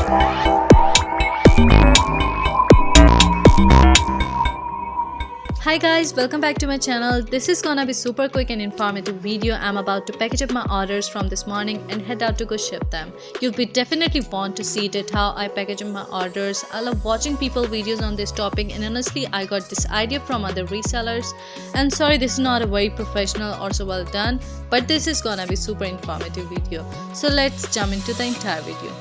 Hi guys, welcome back to my channel. This is gonna be super quick and informative video. I'm about to package up my orders from this morning and head out to go ship them. You'll be definitely want to see it how I package up my orders. I love watching people videos on this topic, and honestly I got this idea from other resellers. And sorry, this is not a very professional or so well done, but this is gonna be super informative video. So let's jump into the entire video.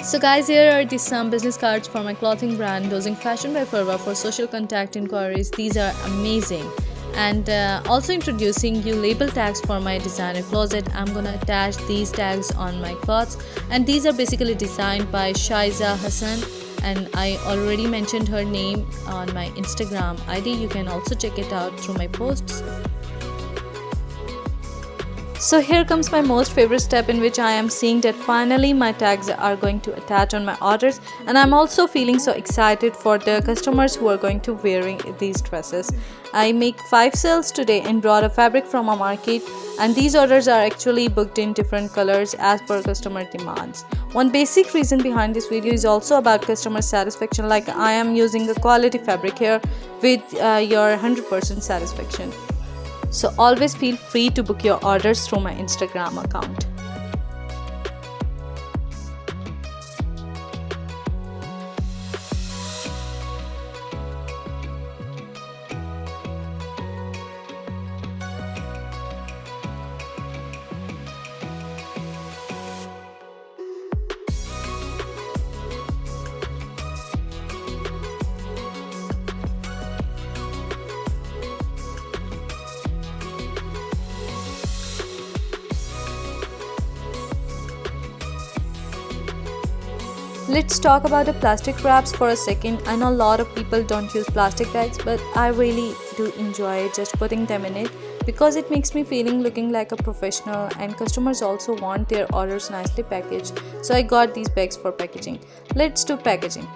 So guys, here are some business cards for my clothing brand Dosing Fashion by Furwa for social contact inquiries. These are amazing. And also introducing you label tags for my designer closet. I'm gonna attach these tags on my clothes, and these are basically designed by Shaiza Hassan, and I already mentioned her name on my Instagram ID. You can also check it out through my posts. So here comes my most favorite step, in which I am seeing that finally my tags are going to attach on my orders, and I'm also feeling so excited for the customers who are going to wearing these dresses. I make 5 sales today and brought a fabric from a market, and these orders are actually booked in different colors as per customer demands. One basic reason behind this video is also about customer satisfaction, like I am using a quality fabric here with your 100% satisfaction. So always feel free to book your orders through my Instagram account. Let's talk about the plastic wraps for a second. I know a lot of people don't use plastic bags, but I really do enjoy just putting them in it because it makes me feeling looking like a professional, and customers also want their orders nicely packaged. So I got these bags for packaging. Let's do packaging.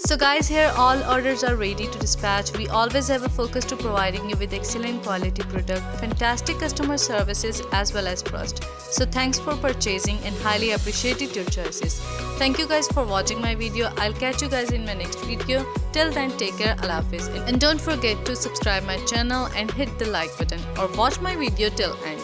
So guys, here all orders are ready to dispatch. We always have a focus to providing you with excellent quality product, fantastic customer services as well as trust. So thanks for purchasing and highly appreciated your choices. Thank you guys for watching my video. I'll catch you guys in my next video. Till then, take care. Allah Hafiz. And don't forget to subscribe my channel and hit the like button or watch my video till end.